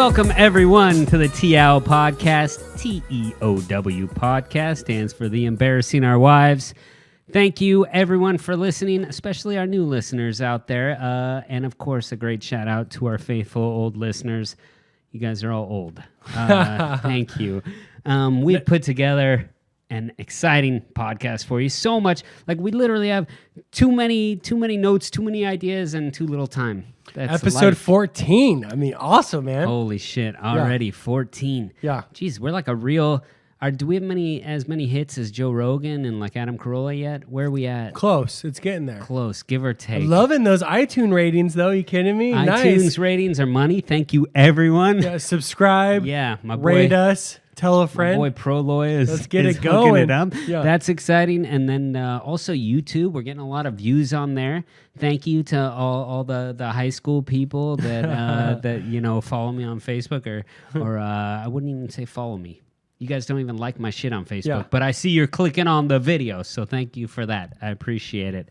Welcome, everyone, to the TEOW podcast. TEOW podcast stands for The Embarrassing Our Wives. Thank you, everyone, for listening, especially our new listeners out there. And, of course, a great shout-out to our faithful old listeners. You guys are all old. Thank you. We've put together an exciting podcast for you. So much. Like, we literally have too many notes, too many ideas, and too little time. That's Episode 14. I mean, awesome, man. Holy shit. Already 14. Yeah. Jeez, we're like a real... do we have as many hits as Joe Rogan and like Adam Carolla yet? Where are we at? Close. It's getting there. Close, give or take. I'm loving those iTunes ratings, though. You kidding me? iTunes Nice. ratings are money. Thank you, everyone. Yeah, subscribe. Yeah, my boy. Rate us. Tell a friend. My boy Proloy is, Let's get is it going. It up. Yeah. That's exciting. And then also YouTube. We're getting a lot of views on there. Thank you to all the high school people that that follow me on Facebook or I wouldn't even say follow me. You guys don't even like my shit on Facebook, but I see you're clicking on the video, so thank you for that. I appreciate it.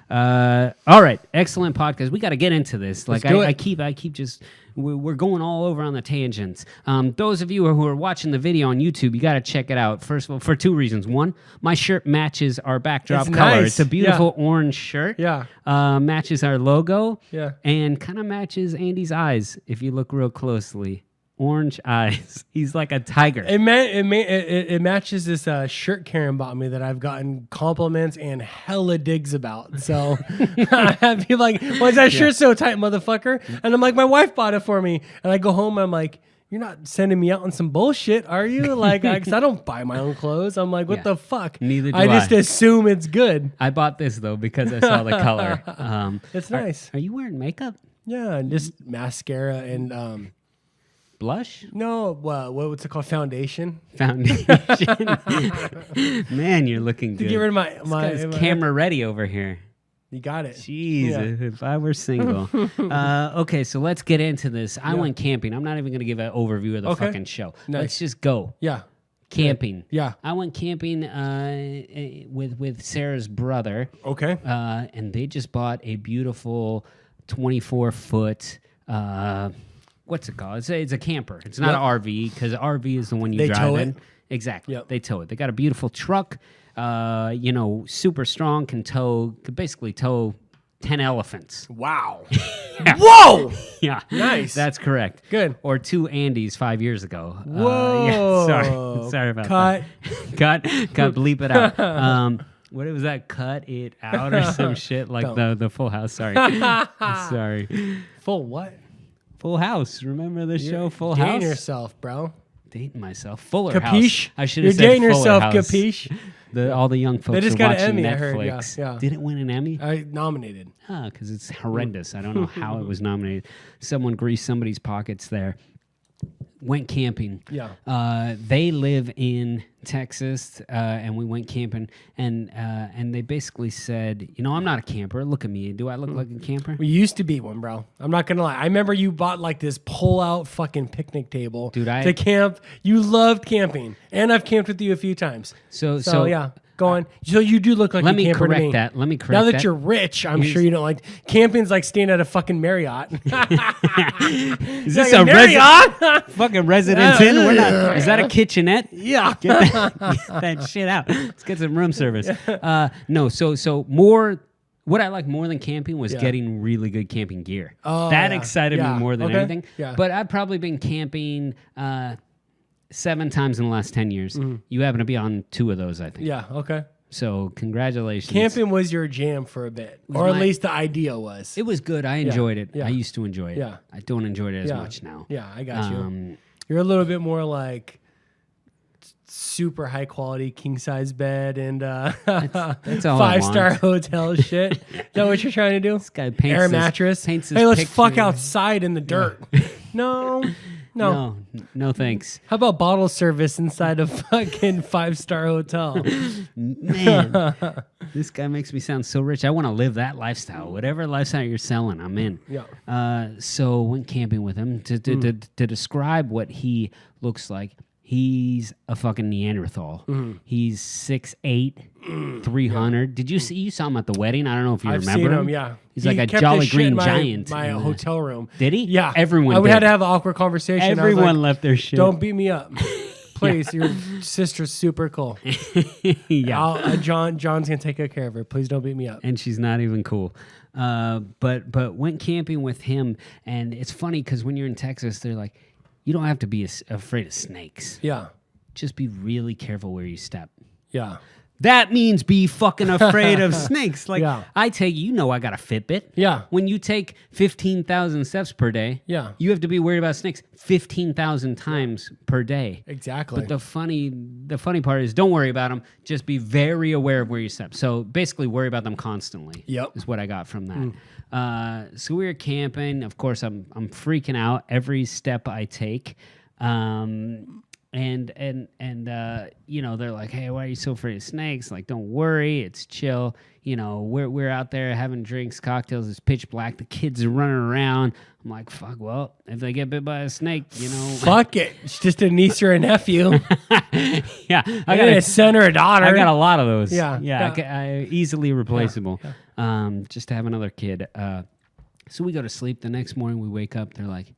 All right, excellent podcast. We got to get into this. Like I keep just we're going all over on the tangents. Those of you who are watching the video on YouTube, you got to check it out. First of all, for two reasons. One, my shirt matches our backdrop color. Nice. It's a beautiful orange shirt. Yeah. Matches our logo. Yeah. And kind of matches Andy's eyes if you look real closely. Orange eyes. He's like a tiger. It matches this shirt Karen bought me that I've gotten compliments and hella digs about. So I'd be like, why is that shirt so tight, motherfucker? And I'm like, my wife bought it for me. And I go home and I'm like, you're not sending me out on some bullshit, are you? Like, because I don't buy my own clothes. I'm like, what the fuck? Neither do I just assume it's good. I bought this, though, because I saw the color. It's nice. Are you wearing makeup? Yeah, and just mascara and... Blush? No, what's it called? Foundation. Foundation. Man, you're looking good. To get rid of my camera ready over here. You got it. Jeez, if I were single. Okay, so let's get into this. I went camping. I'm not even going to give an overview of the fucking show. Nice. Let's just go. Yeah. Camping. Yeah. I went camping with Sarah's brother. Okay. And they just bought a beautiful 24-foot... what's it called? It's a camper. It's not an RV because RV is the one you drive in. Exactly. Yep. They tow it. They got a beautiful truck. Super strong. Could basically tow 10 elephants. Wow. Whoa. Yeah. Nice. That's correct. Good. Or 2 Andys 5 years ago. Whoa. Sorry about that. Cut. Bleep it out. What was that? Cut it out or some shit like the Full House. Sorry. Sorry. Full what? Full House. Remember the show Full House? Dating yourself, bro. Dating myself. Fuller Capiche? House. I should have said You're dating Fuller yourself, House. capiche? All the young folks They just are got watching an Emmy, Netflix. I heard. Yeah. Did it win an Emmy? I nominated. Because it's horrendous. I don't know how it was nominated. Someone greased somebody's pockets there. Went camping. Yeah. They live in Texas, and we went camping, and they basically said, I'm not a camper. Look at me. Do I look like a camper? We used to be one, bro. I'm not gonna lie. I remember you bought like this pull-out fucking picnic table to camp. You loved camping, and I've camped with you a few times. So yeah. Go on. So you do look like a camper to me. Let me correct that. Now that you're rich, I'm sure you don't like... Camping's like staying at a fucking Marriott. Is this a Marriott? Fucking Residence Inn? Is that a kitchenette? Yeah. Get that shit out. Let's get some room service. No, so more... What I like more than camping was getting really good camping gear. That excited me more than anything. Yeah. But I've probably been camping... 7 times in the last 10 years. You happen to be on 2 of those, I think. Yeah, okay. So congratulations. Camping was your jam for a bit. Or at least the idea was. It was good. I enjoyed it. Yeah. I used to enjoy it. Yeah. I don't enjoy it as much now. Yeah, I got you. You're a little bit more like super high quality king size bed and that's all 5-star hotel shit. Is that what you're trying to do? This guy paints air mattress. Hey, let's fuck outside in the dirt. No, thanks. How about bottle service inside a fucking 5-star hotel? Man, this guy makes me sound so rich. I want to live that lifestyle. Whatever lifestyle you're selling, I'm in. Yeah. So went camping with him to describe what he looks like. He's a fucking Neanderthal. He's 6'8", 300. Did you see? You saw him at the wedding. I don't know if you I've remember seen him. him, yeah. He's He like a kept jolly his shit green in giant. My hotel room. Did he? Yeah. Everyone We did. had to have an awkward conversation. I was Everyone like, left their shit. don't beat me up. Please, your sister's super cool. Yeah. John's gonna take good care of her. Please don't beat me up. And she's not even cool. But went camping with him, and it's funny because when you're in Texas, they're like, you don't have to be afraid of snakes. Yeah, Just be really careful where you step. yeah, That means be fucking afraid of snakes. Like Yeah. I take, I got a Fitbit. yeah, When you take 15,000 steps per day, yeah. you have to be worried about snakes 15,000 times per day. Exactly. But the funny part is, don't worry about them. Just be very aware of where you step. So basically, worry about them constantly. Yep. Is what I got from that. So we were camping. Of course, I'm freaking out every step I take. And they're like, hey, why are you so afraid of snakes? Like, don't worry, it's chill. We're out there having drinks, cocktails. It's pitch black. The kids are running around. I'm like, fuck. Well, if they get bit by a snake, Fuck it. It's just a niece or a nephew. Yeah, I got a son or a daughter. I got a lot of those. Yeah, yeah. yeah. I easily replaceable. Yeah. Just to have another kid. So we go to sleep. The next morning we wake up. They're like,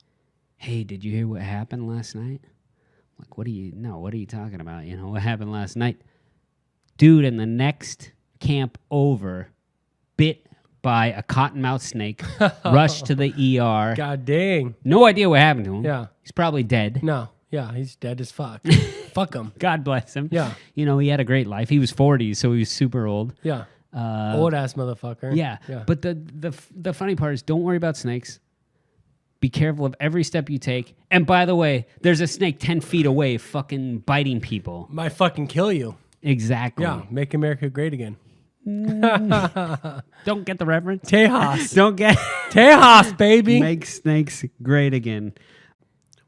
hey, did you hear what happened last night? I'm like, what are you talking about? What happened last night? Dude, in the next camp over, bit by a cottonmouth snake, rushed to the ER. God dang. No idea what happened to him. Yeah. He's probably dead. No. Yeah, he's dead as fuck. Fuck him. God bless him. Yeah. He had a great life. He was 40, so he was super old. Yeah. Old ass motherfucker. Yeah. But the funny part is, don't worry about snakes. Be careful of every step you take. And by the way, there's a snake 10 feet away fucking biting people. Might fucking kill you. Exactly. Yeah. Make America great again. Don't get the reference. Tejas. Don't get Tejas, baby. Make snakes great again.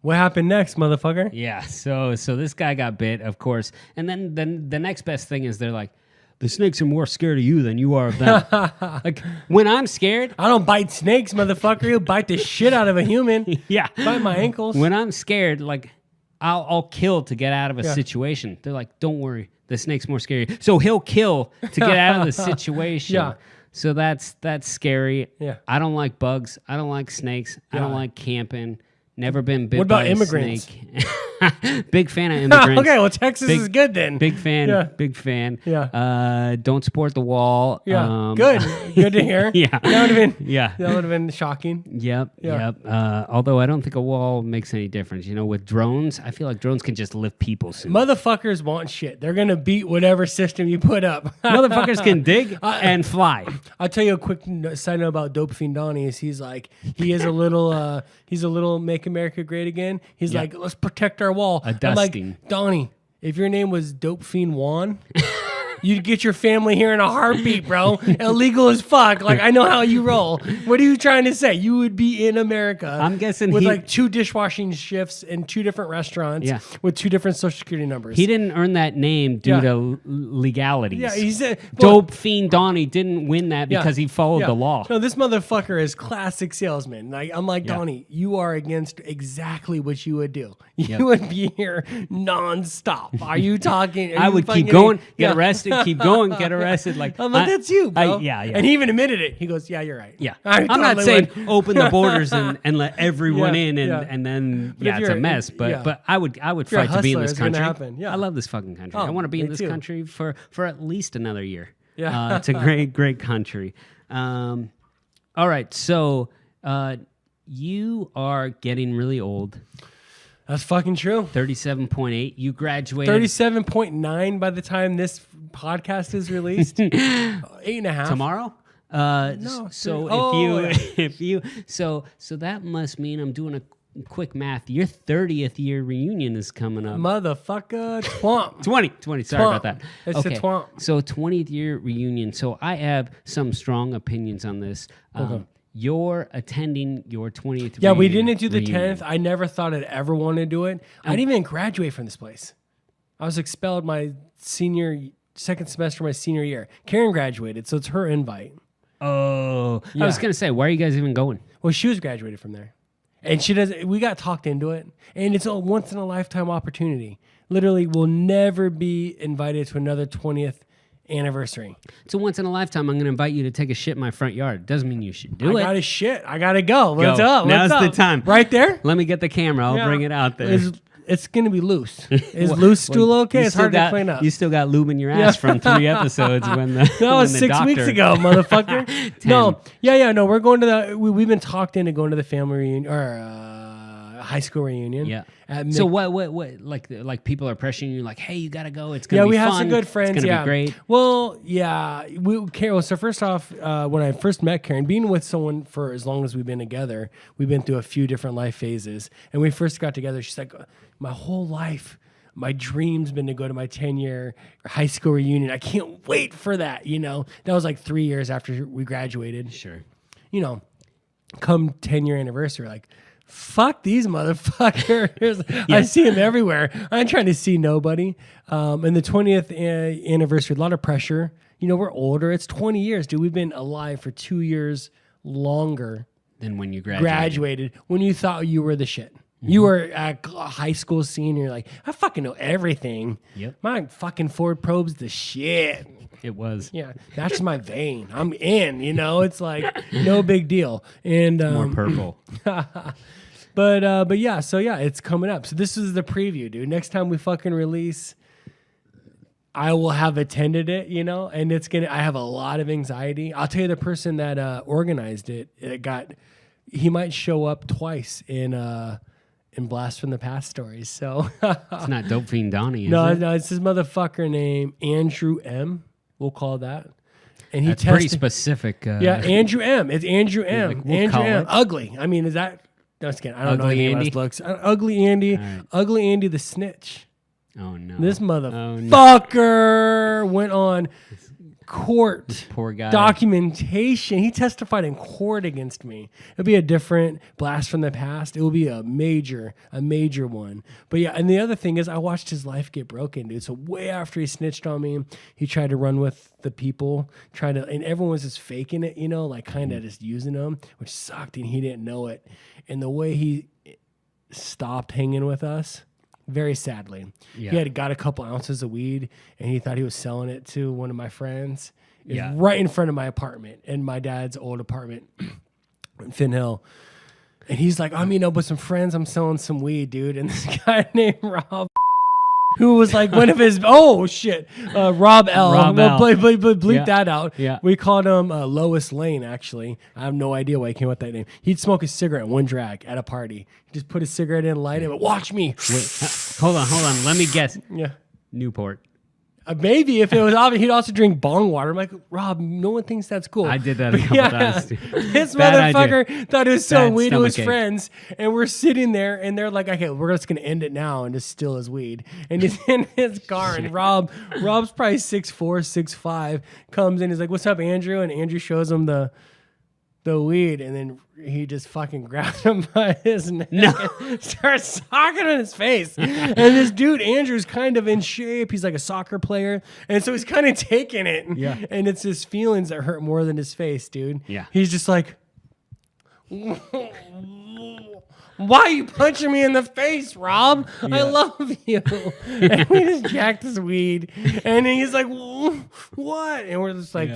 What happened next, motherfucker? Yeah. So this guy got bit, of course. And then the next best thing is they're like, the snakes are more scared of you than you are of them. Like, when I'm scared. I don't bite snakes, motherfucker. You'll bite the shit out of a human. Yeah. Bite my ankles. When I'm scared, like, I'll kill to get out of a situation. They're like, don't worry, the snake's more scary. So he'll kill to get out of the situation. Yeah. So that's scary. Yeah. I don't like bugs. I don't like snakes. I don't like camping. Never been bit What about by a immigrants? snake. Big fan of immigrants. Okay, well, Texas is good then. Big fan. Yeah. Big fan. Yeah. Don't support the wall. Yeah. Good to hear. Yeah. That would have been. Yeah. That would have been shocking. Yep. Yeah. Yep. Although I don't think a wall makes any difference. With drones, I feel like drones can just lift people soon. Motherfuckers want shit. They're gonna beat whatever system you put up. Motherfuckers can dig and fly. I'll tell you a quick side note about Dope Fiend Donnie. Is he is a little Make America Great Again. He's like, let's protect our wall. A I'm like, dusting. Donnie, if your name was Dope Fiend Juan, you'd get your family here in a heartbeat, bro. Illegal as fuck. Like, I know how you roll. What are you trying to say? You would be in America. I'm guessing with he- like 2 dishwashing shifts in 2 different restaurants. Yeah. With 2 different social security numbers. He didn't earn that name due Yeah. to legalities. Yeah, he said Dope Fiend Donnie didn't win that because he followed the law. No, this motherfucker is classic salesman. Like, I'm like, Yeah. Donnie, you are against exactly what you would do. You Yep. would be here nonstop. Are you talking? Are I you would fucking- keep going, Yeah. get arrested, keep going, get arrested. Like, I'm like, that's you, bro. Yeah. And he even admitted it. He goes, yeah, you're right. Yeah, I I'm not totally saying would. open the borders and let everyone Yeah, in yeah. and then But if it's a you're- mess. But yeah. but I would you're a fight to be in hustler, this it's gonna country. happen, yeah. I love this fucking country. Oh, I want to be in me this too. country for at least another year. Yeah. It's a great country. All right, so you are getting really old. That's fucking true. 37.8. You graduated 37.9 by the time this podcast is released. 8.5. tomorrow. No, So oh, if you so that must mean I'm doing a quick math. Your 30th year reunion is coming up. Motherfucker. Twomp. 20. Sorry Twomp. about that. It's the twomp. So 20th year reunion. So I have some strong opinions on this. Okay. You're attending your 20th. Yeah, we didn't do the reunion. 10th. I never thought I'd ever want to do it. I didn't even graduate from this place. I was expelled my second semester of my senior year. Karen graduated, so it's her invite. Oh, I Yeah. was gonna say, why are you guys even going? Well, she was graduated from there. And she does. We got talked into it, and it's a once in a lifetime opportunity. literally will never be invited to another 20th anniversary. It's a once in a lifetime. I'm going to invite you to take a shit in my front yard. Doesn't mean you should do it. I got to shit. I got to go. What's Go. up? Now's What's the up? time. Right there? Let me get the camera. I'll Yeah. bring it out there. It's going to be loose. Is loose stool okay? It's hard to clean up. You still got lube in your ass from 3 episodes when the That was 6 weeks ago, motherfucker. 10. No. Yeah. No, we're going to the... We've been talked into going to the family reunion or high school reunion. Yeah. At So what like people are pressuring you like, hey, you gotta go. It's gonna be we fun. have some good friends. It's gonna Yeah, be great. Well, yeah, Carol. So first off, when I first met Karen, being with someone for as long as we've been together, we've been through a few different life phases. And we first got together. She's like, my whole life, my dream's been to go to my 10-year high school reunion. I can't wait for that. That was like 3 years after we graduated. Sure. Come 10-year anniversary, like. Fuck these motherfuckers. I see them everywhere. I ain't trying to see nobody. And the 20th anniversary, a lot of pressure. We're older. It's 20 years, dude. We've been alive for 2 years longer Then when you graduated when you thought you were the shit. Mm-hmm. You were a high school senior. Like, I fucking know everything. Yep. My fucking Ford Probe's the shit. It was. Yeah, that's my vein. I'm in, it's like no big deal. And More purple. But yeah, so yeah, it's coming up. So this is the preview, dude. Next time we fucking release, I will have attended it, and I have a lot of anxiety. I'll tell you the person that organized it, he might show up twice in Blast from the Past stories. So It's not Dope Fiend Donnie, is no, it? it's this motherfucker named Andrew M. We'll call that. And he That's pretty specific. Yeah, Andrew M. It's Andrew M. like, we'll Andrew call M. it. Ugly. I mean, is that? No, just kidding. I don't know Ugly anything about Andy? his looks. Ugly Andy. Right. Ugly Andy the snitch. Oh no. This Oh, no. motherfucker went on court Poor guy. documentation. He testified in court against me. It'll be a different Blast from the Past. It will be a major one. But yeah, and the other thing is I watched his life get broken, dude. So way after he snitched on me, he tried to run with the people, and everyone was just faking it, like kind of just using him, which sucked, and he didn't know it. And the way he stopped hanging with us, very sadly. Yeah. He had got a couple ounces of weed, and he thought he was selling it to one of my friends. It was Yeah. right in front of my apartment, in my dad's old apartment in Finn Hill. And he's like, I'm meeting up with some friends. I'm selling some weed, dude. And this guy named Rob, who was like one of his, Rob L. Rob Well, L. bleep Yeah. that out. Yeah. We called him Lois Lane, actually. I have no idea why he came up with that name. He'd smoke a cigarette, one drag, at a party. He'd just put a cigarette in, light it, but watch me. Wait, hold on. Let me guess. Yeah. Newport. Maybe if it was obvious, he'd also drink bong water. I'm like, Rob, no one thinks that's cool. I did that a couple times too. This Bad motherfucker thought it was so Bad weed to his stomachache. friends, and we're sitting there, and they're like, okay, we're just gonna end it now and just steal his weed. And he's in his car, and Rob's probably 6'4", 6'5", comes in, he's like, what's up, Andrew? And Andrew shows him the weed, and then he just fucking grabs him by his neck and starts socking on his face. And this dude, Andrew's kind of in shape. He's like a soccer player. And so he's kind of taking it. Yeah. And it's his feelings that hurt more than his face, dude. Yeah. He's just like, why are you punching me in the face, Rob? I love you. And we just jacked his weed. And then he's like, what? And we're just like,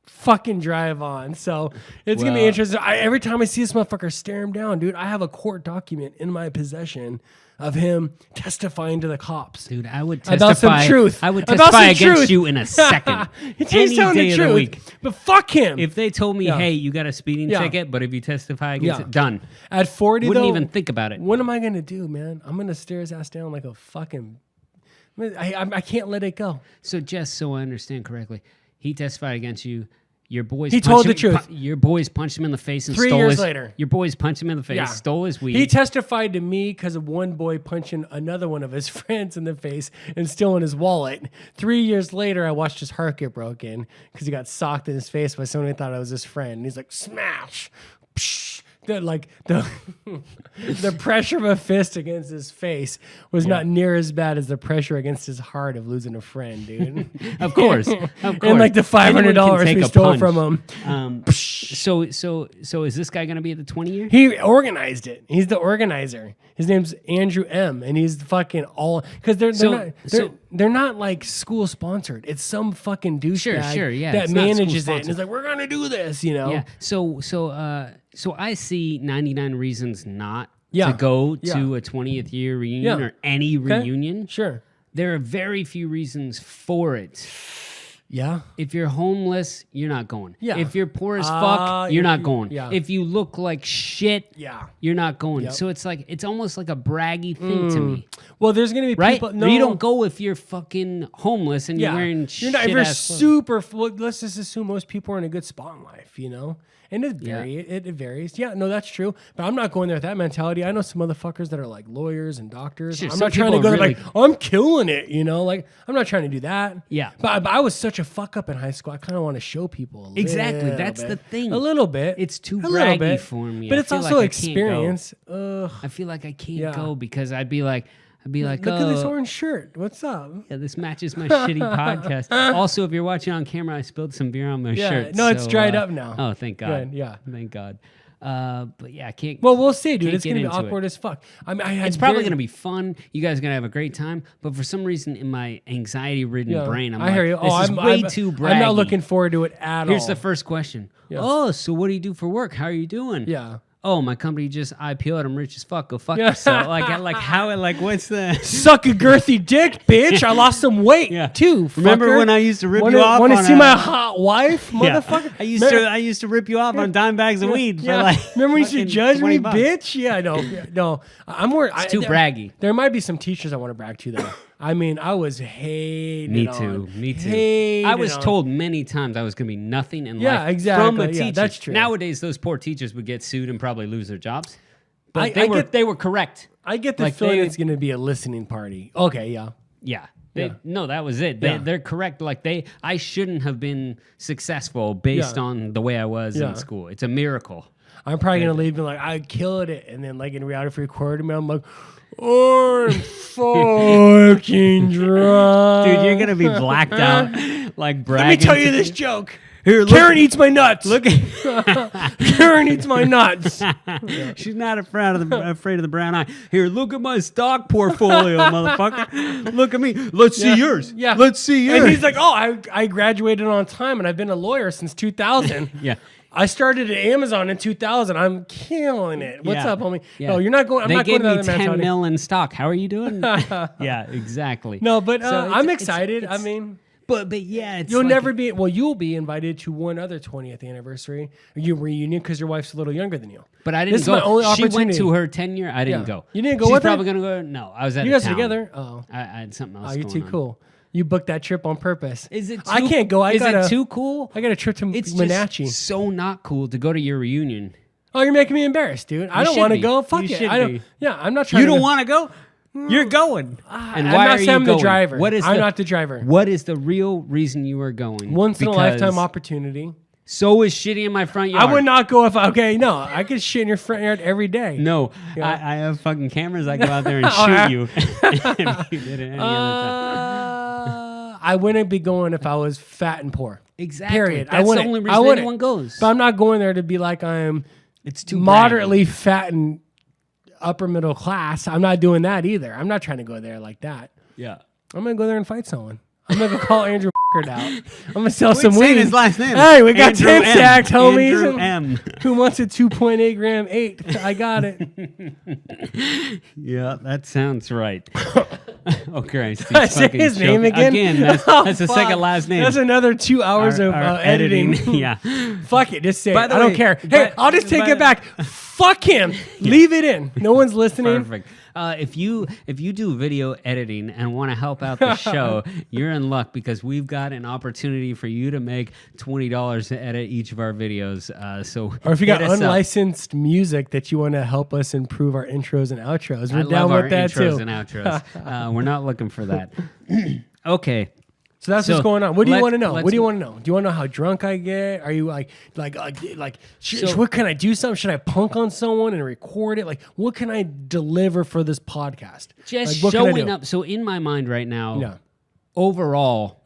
fucking drive on. So it's gonna be interesting. Every time I see this motherfucker stare him down, dude, I have a court document in my possession of him testifying to the cops. Dude, I would About testify. some truth. I would About testify some against truth. you in a second. He's Any telling day the of the truth. week. But fuck him. If they told me, Yeah. hey, you got a speeding Yeah. ticket, but if you testify against Yeah. it, done. At 40, Wouldn't though, even think about it. what am I gonna do, man? I'm gonna stare his ass down like a fucking. I can't let it go. So just so I understand correctly, he testified against you. Your boys. He punched told the him- truth. Your boys punched him in the face and 3 stole years his. later. Your boys punched him in the face, stole his weed. He testified to me because of one boy punching another one of his friends in the face and stealing his wallet. 3 years later, I watched his heart get broken because he got socked in his face by someone who thought I was his friend. And he's like, smash, psh, the pressure of a fist against his face was not near as bad as the pressure against his heart of losing a friend, dude. Of course. And like the $500 we stole from him. So is this guy gonna be at the 20 year? He organized it. He's the organizer. His name's Andrew M. And he's fucking all because they're not like school sponsored. It's some fucking douchebag that manages it and is like, we're gonna do this, you know. Yeah. So I see 99 reasons not to go to a 20th year reunion or any reunion. Sure. There are very few reasons for it. Yeah. If you're homeless, you're not going. Yeah. If you're poor as fuck, you're not going. Yeah. If you look like shit, you're not going. Yep. So it's almost like a braggy thing to me. Well, there's gonna be people. No, you don't go if you're fucking homeless and you're wearing shit. If you're super. Well, let's just assume most people are in a good spot in life, you know. And it varies. Yeah, no, that's true. But I'm not going there with that mentality. I know some motherfuckers that are like lawyers and doctors. Sure, I'm not trying to go there like, I'm killing it, you know? Like, I'm not trying to do that. Yeah. But I was such a fuck up in high school. I kind of want to show people Exactly. That's the thing. A little bit. It's too braggy for me. But it's also experience. I feel like I can't go because I'd be like, look at this orange shirt. What's up? Yeah, this matches my shitty podcast. Also, if you're watching on camera, I spilled some beer on my shirt. No, it's dried up now. Oh, thank God. Good, yeah. Thank God. But yeah, I can't. Well, we'll see, dude. It's going to be awkward as fuck. I mean, it's probably going to be fun. You guys are going to have a great time. But for some reason, in my anxiety-ridden brain, I'm hear you. This is way too braggy. I'm not looking forward to it at all. Here's the first question. Yeah. Oh, so what do you do for work? How are you doing? Yeah. Oh, my company just IPO'd. I'm rich as fuck. Go fuck yourself. What's the suck a girthy dick, bitch? I lost some weight too. Remember when I used to rip you off? Want to see my hot wife, motherfucker? I used to rip you off on dime bags of weed. For like remember when you used to judge me, bitch? Yeah, no. I'm more. It's too braggy. There might be some teachers I want to brag to though. I mean, I was hated. Me too. I was told many times I was going to be nothing in life. Yeah, exactly. From a teacher. That's true. Nowadays, those poor teachers would get sued and probably lose their jobs. But they were correct. I get the feeling it's going to be a listening party. Okay, yeah. Yeah. No, that was it. They're correct. I shouldn't have been successful based on the way I was in school. It's a miracle. I'm probably going to leave and I killed it. And then in reality, if you recorded me, I'm like, oh, I'm fucking drunk. Dude, you're going to be blacked out bragging. Let me tell you this joke. Here, Karen eats my nuts. Look Karen eats my nuts. She's not afraid of the brown eye. Here, look at my stock portfolio, motherfucker. Look at me. Let's see yours. Yeah. Let's see yours. And he's like, oh, I graduated on time and I've been a lawyer since 2000. Yeah. I started at Amazon in 2000. I'm killing it. What's up, homie? Yeah. No, you're not going. I'm not going to They gave me 10 mil in stock. How are you doing? Yeah, exactly. No, but I'm excited. I mean, but yeah, you'll never be. Well, you'll be invited to one other 20th anniversary reunion because your wife's a little younger than you. But I didn't go. My only she went to her 10-year. I didn't go. You didn't go. She's probably gonna go. No, I was at. You guys are together. Oh, I had something else. Oh, you're too cool. You booked that trip on purpose. Is it? I can't go. Is it too cool? I got a trip to Wenatchee. It's so not cool to go to your reunion. Oh, you're making me embarrassed, dude. I don't want to go. Fuck it. I don't. Yeah, I'm not trying. You don't want to go. You're going. And why are you going? I'm the driver. I'm not the driver. What is the real reason you are going? Once in a lifetime opportunity. So is shitting in my front yard. I would not go if no, I could shit in your front yard every day. No, I have fucking cameras. I go out there and shoot you. If you did it any other time. I wouldn't be going if I was fat and poor. Exactly. Period. That's the only reason anyone goes. But I'm not going there to be like it's too moderately fat and upper middle class. I'm not doing that either. I'm not trying to go there like that. Yeah. I'm going to go there and fight someone. I'm going to call Andrew down. I'm going to sell some weed. His last name. Hey, we got 10 sacked, homies. Andrew M. Who wants a 2.8 gram 8? I got it. Yeah, that sounds right. Oh, Christ. I say his name again? Again, that's the second last name. That's another 2 hours of editing. Yeah. Fuck it. Just say it. I don't care. Hey, I'll just take it back. Fuck him. Leave it in. No one's listening. Perfect. If you do video editing and want to help out the show, you're in luck because we've got an opportunity for you to make $20 to edit each of our videos. Or if you got unlicensed music that you want to help us improve our intros and outros, we're down with that too. Intros and outros. We're not looking for that. Okay. So that's what's going on. What do you want to know? let's- What do you want to know? Do you want to know how drunk I get? Are you like, what can I do something? Should I punk on someone and record it? Like, what can I deliver for this podcast? Just what can I showing do? up. So in my mind right now, Yeah. overall,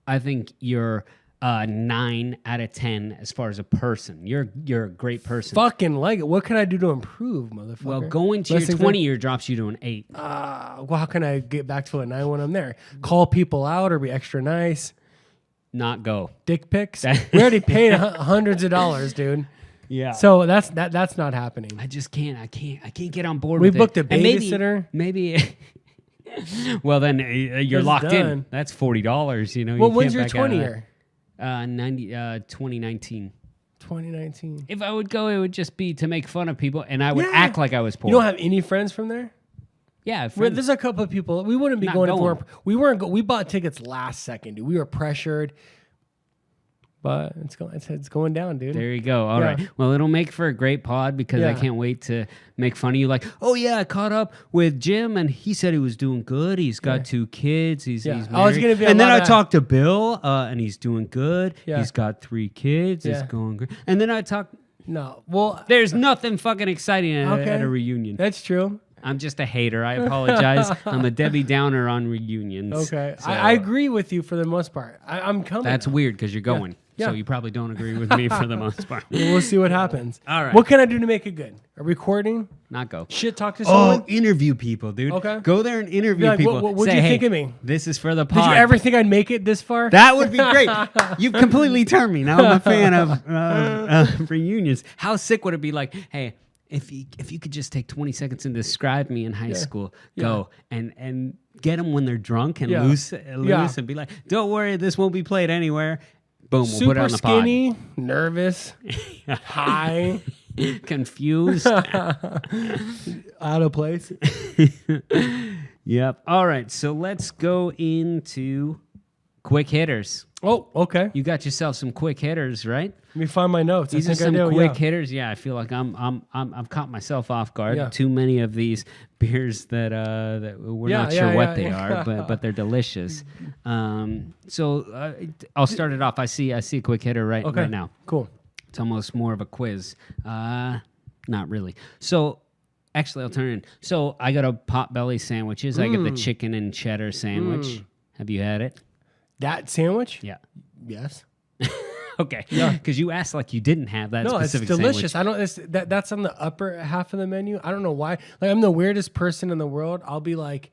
I think you're 9 out of 10 as far as a person. You're a great person. Fucking like it. What can I do to improve, motherfucker? Well, going to your 20-year drops you to an 8. Well, how can I get back to a 9 when I'm there? Call people out or be extra nice? Not go. Dick pics? We already paid hundreds of dollars, dude. Yeah. So that's not happening. I just can't. I can't get on board We with it. booked a And babysitter. Maybe. Well, then you're It's locked in. done. That's $40. You know. Well, you when's can't your back out of 20-year? that. 2019. 2019. If I would go, it would just be to make fun of people, and I would Yeah. act like I was poor. You don't have any friends from there? Yeah, There's a couple of people. We wouldn't be Not going if going. we weren't. We bought tickets last second, dude. We were pressured, but it's going down, dude. There you go. All Yeah. right. Well, it'll make for a great pod because I Yeah. can't wait to make fun of you. Like, oh yeah, I caught up with Jim and he said he was doing good. He's got 2 kids. He's Yeah. married. I was gonna be a and then lot I of- talked to Bill and he's doing good. Yeah. He's got 3 kids. It's Yeah. going good. And then I talked. No, well, There's nothing fucking exciting at, Okay. at a reunion. that's true. I'm just a hater. I apologize. I'm a Debbie Downer on reunions. Okay, So, I agree with you for the most part. I'm coming. That's weird because you're going. Yeah. So you probably don't agree with me for the most part. We'll see what happens. All right. What can I do to make it good? A recording? Not go. Shit, talk to Oh, someone. interview people, dude. Okay. Go there and interview Be like, people. what'd Say, you hey, think of me? This is for the Did you pod. ever think I'd make it this far? That would be great. You've completely turned me. Now I'm a fan of reunions. How sick would it be? Like, hey, if you could just take 20 seconds and describe me in high school, go and get them when they're drunk and Yeah. loose Yeah. and be like, don't worry, this won't be played anywhere. Boom, we'll put it Super on the skinny, nervous, high, pod. Confused. out of place. Yep. All right. So let's go into quick hitters. Oh, okay. You got yourself some quick hitters, right? Let me find my notes. These I are think some I do. quick Yeah. hitters. Yeah, I feel like I've caught myself off guard. Yeah. Too many of these beers that we're Yeah, not sure yeah, what yeah, they yeah. are, but they're delicious. So I'll start it off. I see a quick hitter right now. Cool. It's almost more of a quiz. Not really. So actually, I'll turn it in. So I got a Potbelly sandwiches. I get the chicken and cheddar sandwich. Have you had it? That sandwich? Yeah. Yes. Okay. Because you asked like you didn't have that No, it's specific delicious. sandwich. That's on the upper half of the menu. I don't know why. Like, I'm the weirdest person in the world. I'll be like,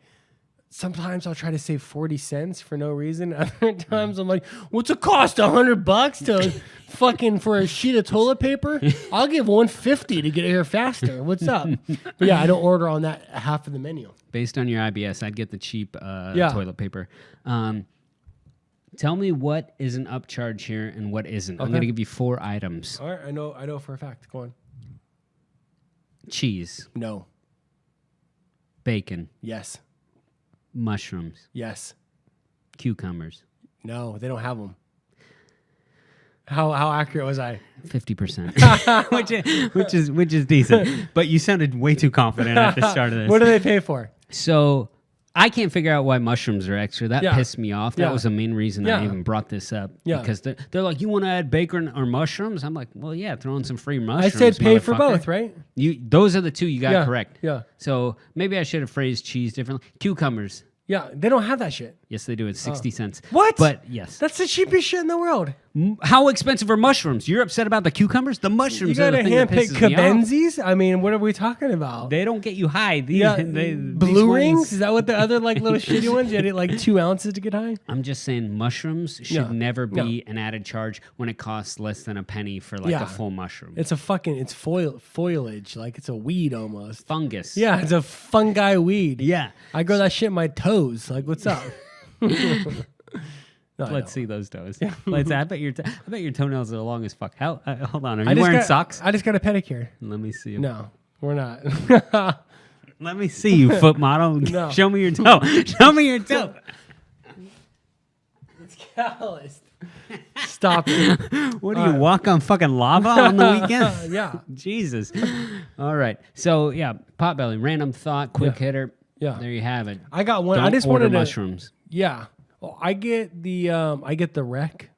sometimes I'll try to save 40 cents for no reason. Other times I'm like, what's it cost? $100 to fucking for a sheet of toilet paper? I'll give $150 to get here faster. What's up? But yeah, I don't order on that half of the menu. Based on your IBS, I'd get the cheap toilet paper. Tell me what is an upcharge here and what isn't. I'm going to give you 4 items. All right, I know for a fact. Go on. Cheese, No. bacon, Yes. mushrooms, Yes. cucumbers. No, they don't have them. How accurate was I? 50%, which is decent. But you sounded way too confident at the start of this. What do they pay for? So I can't figure out why mushrooms are extra. That Yeah. pissed me off. That Yeah. was the main reason Yeah. I even brought this up. Yeah. Because they're like, you want to add bacon or mushrooms? I'm like, well, yeah, throw in some free mushrooms. I said pay for motherfucker. both, right? Those are the 2 you got Yeah. correct. Yeah. So maybe I should have phrased cheese differently. Cucumbers. Yeah, they don't have that shit. Yes, they do. It's 60 cents. What? But yes. That's the cheapest shit in the world. How expensive are mushrooms? You're upset about the cucumbers? The You mushrooms are got the to thing that handpick pisses me off. cabenzis? I mean, what are we talking about? They don't get you high. These, Yeah, these blue ones- rings? Is that what the other like little shitty ones? You had it like 2 ounces to get high? I'm just saying mushrooms should Yeah. never be an added charge when it costs less than a penny for like Yeah. a full mushroom. It's a fucking, it's foliage. Like it's a weed almost. Fungus. Yeah, it's a fungi weed. Yeah. I grow that shit in my toes. Like, what's up? No, I Let's see those toes. Let's. I bet your toenails are long as fuck. How? Hold on. Are you wearing socks? I just got a pedicure. Let me see. 'em. No, we're not. Let me see you, foot model. No. Show me your toe. Show me your toe. It's calloused. Stop it. What do you walk on fucking lava on the weekend? Yeah. Jesus. All right. So yeah, Potbelly, random thought, quick hitter. Yeah. There you have it. I got one. Don't I just order wanted to. mushrooms. Yeah. Oh, I get the wreck,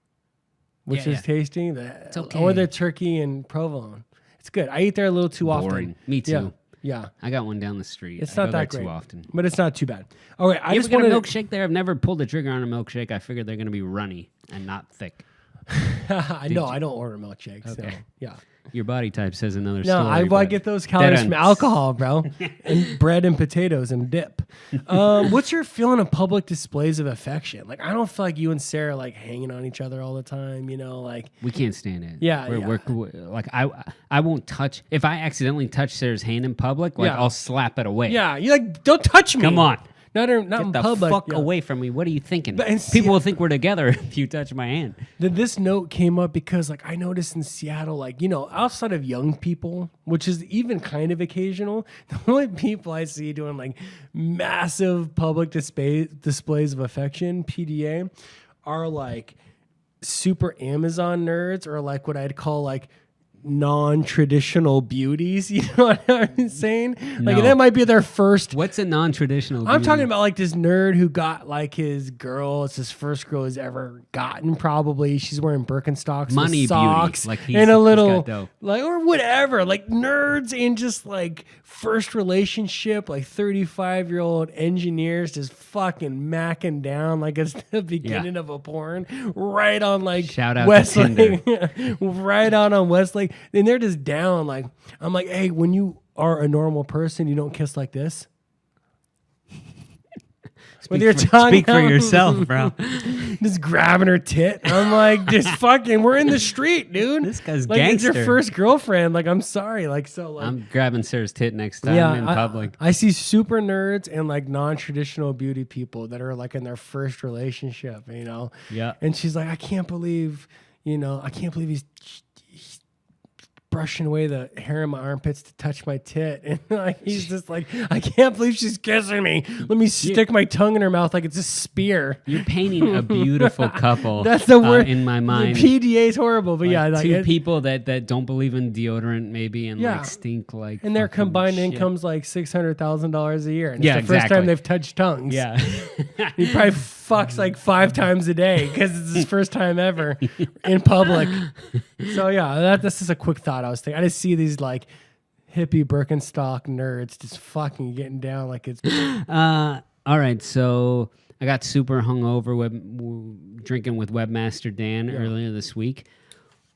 which is tasty. It's okay. Or the turkey and provolone. It's good. I eat there a little too Boring. often. Me too. Yeah. I got one down the street. It's I not go that there great too often. but it's not too bad. All right, I You just ever get wanted a milkshake there? I've never pulled the trigger on a milkshake. I figured they're going to be runny and not thick. I don't order milkshakes. Okay. So, yeah. Your body type says another No, story. I get those calories from ends. alcohol, bro, and bread and potatoes and dip. What's your feeling of public displays of affection? Like, I don't feel like you and Sarah like hanging on each other all the time. You know, like We can't stand it. Yeah, We're like I won't touch. If I accidentally touch Sarah's hand in public, like Yeah. I'll slap it away. yeah, you like don't touch me. Come on. not in Get the public. fuck yeah. away from me. What are you thinking? But in People will think we're together if you touch my hand. This note came up because like I noticed in Seattle, like, you know, outside of young people, which is even kind of occasional, the only people I see doing like massive public displays of affection, PDA, are like super Amazon nerds or like what I'd call like non-traditional beauties. You know what I'm saying? Like No. that might be their first. What's a non-traditional? I'm beauty? talking about like this nerd who got like his girl. It's his first girl he's ever gotten. Probably she's wearing Birkenstocks, Money with beauty. socks, Like and a he's little got dough. like or whatever. Like nerds and just like first relationship. Like 35-year-old engineers just fucking macking down like it's the beginning of a porn. Right on like Shout out to Westlake, right on Westlake, and they're just down. Like I'm like, hey, when you are a normal person, you don't kiss like this. With your tongue Speak for out. yourself, bro. Just grabbing her tit. I'm like, just fucking, we're in the street, dude. This guy's like, it's your gangster. first girlfriend. Like, I'm sorry. Like, so, like, I'm grabbing Sarah's tit next time in public. I see super nerds and like non-traditional beauty people that are like in their first relationship, you know? Yeah. And she's like, I can't believe he's brushing away the hair in my armpits to touch my tit. And like he's just like, I can't believe she's kissing me. Let me stick my tongue in her mouth like it's a spear. You're painting a beautiful couple. That's the word in my mind. The PDA is horrible, but Like yeah, like two people that don't believe in deodorant maybe and Yeah. like stink like and their fucking combined shit. income's like $600,000 a year. And Yeah, it's the first exactly. time they've touched tongues. Yeah. He probably fucks like 5 times a day because it's his first time ever in public. So yeah, that's just a quick thought I was thinking. I just see these like hippie Birkenstock nerds just fucking getting down like it's All right, so I got super hungover drinking with Webmaster Dan earlier this week.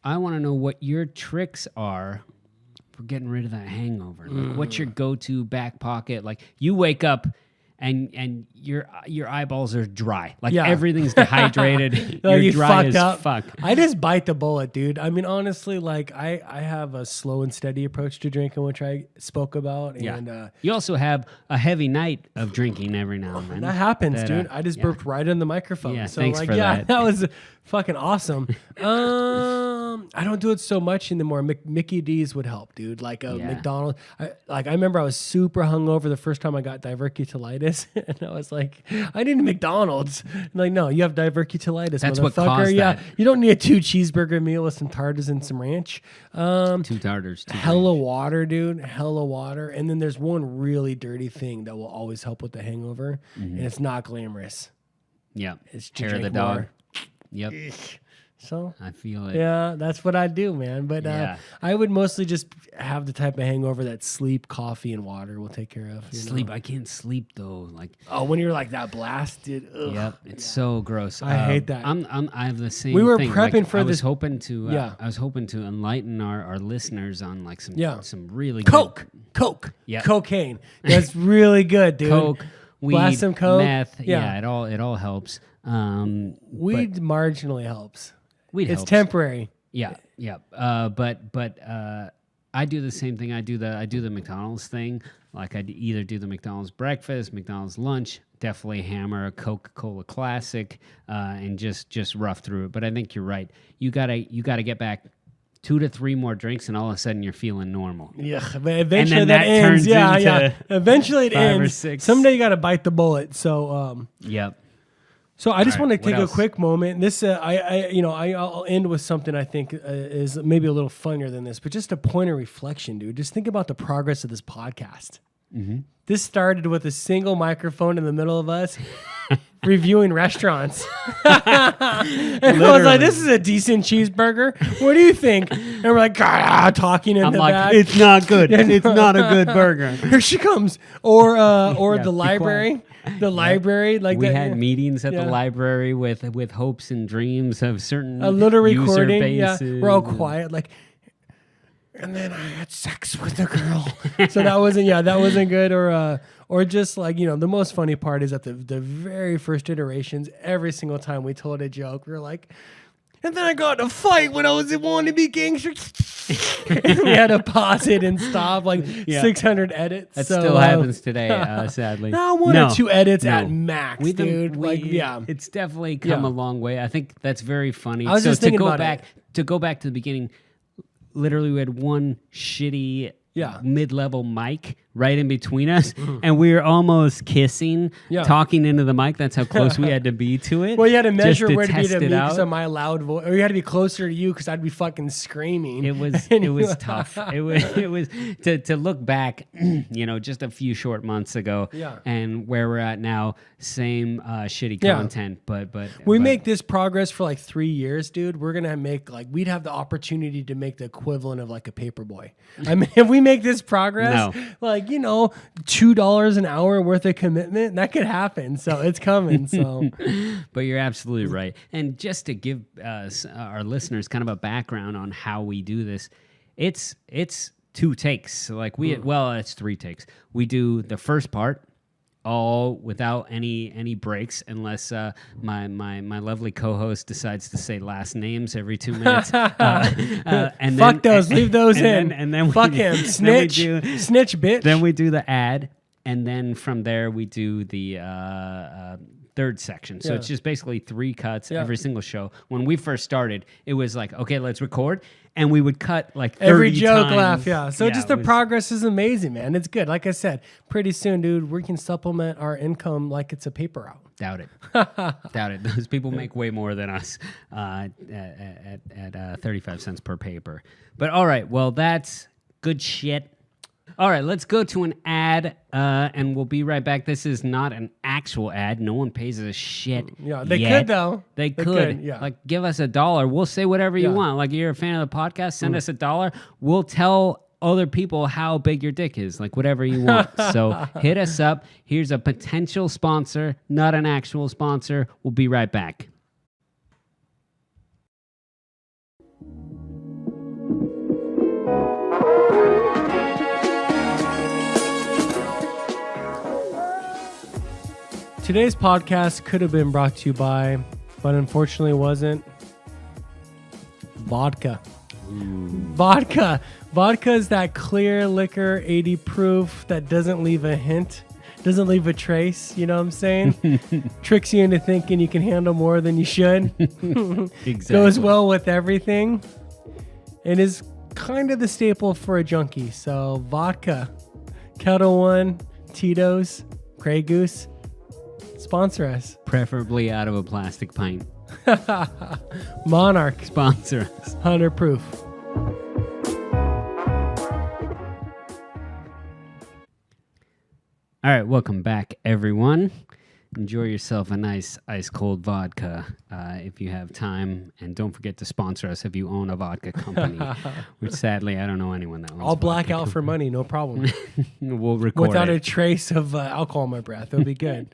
I want to know what your tricks are for getting rid of that hangover. Like, what's your go-to back pocket? Like, you wake up and your eyeballs are dry. Like Yeah. everything's dehydrated. Like, You're you dry fucked as up. fuck. I just bite the bullet, dude. I mean, honestly, like I have a slow and steady approach to drinking, which I spoke about. Yeah. And You also have a heavy night of drinking every now and then. that happens, That, dude. I just yeah. burped right in the microphone. Yeah, so thanks like, for yeah, that. was fucking awesome. I don't do it so much anymore. Mickey D's would help, dude. Like a Yeah. McDonald's. I remember I was super hungover the first time I got diverticulitis, and I was like, I need a McDonald's. And like, no, you have diverticulitis. That's what motherfucker. caused Yeah, that. you don't need a 2 cheeseburger meal with some tartars and some ranch. 2 tartars. Hella water, dude. Hella water. And then there's one really dirty thing that will always help with the hangover, and it's not glamorous. Yeah. It's to Hair of the drink dog. more. Yep. So I feel it. yeah, that's what I do, man. But Yeah. I would mostly just have the type of hangover that sleep, coffee, and water will take care of. You Sleep. know? I can't sleep though. Like, Oh, when you're like that blasted. Ugh. yep, it's so gross. I hate that. I have the same. We were thing. prepping Like, for I was this- hoping to. Yeah. I was hoping to enlighten our listeners on like some Yeah. some really Coke, Yeah. cocaine. That's really good, dude. good Coke, weed, Blast some Coke. meth. Yeah. It all helps. Weed marginally helps. Weed It's helps. temporary. Yeah, yeah. But I do the same thing. I do the McDonald's thing. Like either do the McDonald's breakfast, McDonald's lunch. Definitely hammer a Coca-Cola Classic, and just rough through it. But I think you're right. You gotta get back 2 to 3 more drinks, and all of a sudden you're feeling normal. Yeah, but eventually then that that ends. turns Yeah, into yeah. Eventually it 5 or ends. 6. Someday you got to bite the bullet. So, Yep. So I just All want to right, what take a else? quick moment. This, I'll end with something I think is maybe a little funnier than this, but just a point of reflection, dude. Just think about the progress of this podcast. Mm-hmm. This started with a single microphone in the middle of us reviewing restaurants. And I was like, this is a decent cheeseburger. What do you think? And we're like, talking in the back. It's not good. It's not a good burger. Here she comes. Or Yeah, the be library. The library. Like we that, had meetings at the library with hopes and dreams of certain a little user recording. bases. Yeah, we're all quiet. Like, and then I had sex with a girl. So that wasn't good. Or just like, the most funny part is that the very first iterations, every single time we told a joke, we were like, and then I got in a fight when I was wanting to be gangster. And we had to pause it and stop 600 edits. That still happens today, sadly. No, one or two edits at max, dude. It's definitely come a long way. I think that's very funny. I was just thinking about it. To go back to the beginning, literally we had one shitty mid-level mic right in between us, and we were almost kissing, talking into the mic. That's how close we had to be to it. Well, you had to measure where to be test to me it because out. of my loud voice, or you had to be closer to you because I'd be fucking screaming. It was tough. It was to look back, just a few short months ago, and where we're at now. Same shitty content, but we make this progress for 3 years, dude. We're gonna make we'd have the opportunity to make the equivalent of a Paperboy. I mean, if we make this progress, $2 an hour worth of commitment, that could happen. So it's coming. So, but you're absolutely right. And just to give our listeners kind of a background on how we do this, it's 2 takes. It's 3 takes. We do the first part all without any breaks, unless my lovely co-host decides to say last names every 2 minutes. And fuck those, leave those in. And then fuck him, snitch, snitch, bitch. Then we do the ad, and then from there we do the third section. So it's just basically 3 cuts every single show. When we first started, it was like, okay, let's record. And we would cut 30 every joke times. laugh, So just the progress is amazing, man. It's good. Like I said, pretty soon, dude, we can supplement our income like it's a paper route. Doubt it. Doubt it. Those people make way more than us at 35 cents per paper. But all right, well, that's good shit. All right, let's go to an ad, and we'll be right back. This is not an actual ad. No one pays us shit. Yeah, they yet. could, though. They could. Yeah. Give us $1. We'll say whatever you want. You're a fan of the podcast, send us $1. We'll tell other people how big your dick is. Whatever you want. So hit us up. Here's a potential sponsor, not an actual sponsor. We'll be right back. Today's podcast could have been brought to you by, but unfortunately wasn't, vodka. Vodka. Vodka is that clear liquor, 80 proof, that doesn't leave a hint, doesn't leave a trace, you know what I'm saying? Tricks you into thinking you can handle more than you should. Exactly. Goes well with everything. It is kind of the staple for a junkie. So vodka, Kettle One, Tito's, Grey Goose. Sponsor us. Preferably out of a plastic pint. Monarch. Sponsor us. 100 proof. All right, welcome back, everyone. Enjoy yourself a nice ice cold vodka if you have time, and don't forget to sponsor us if you own a vodka company. Which sadly, I don't know anyone that owns. I'll black out for money, no problem. We'll record without it. a trace of alcohol in my breath. It'll be good.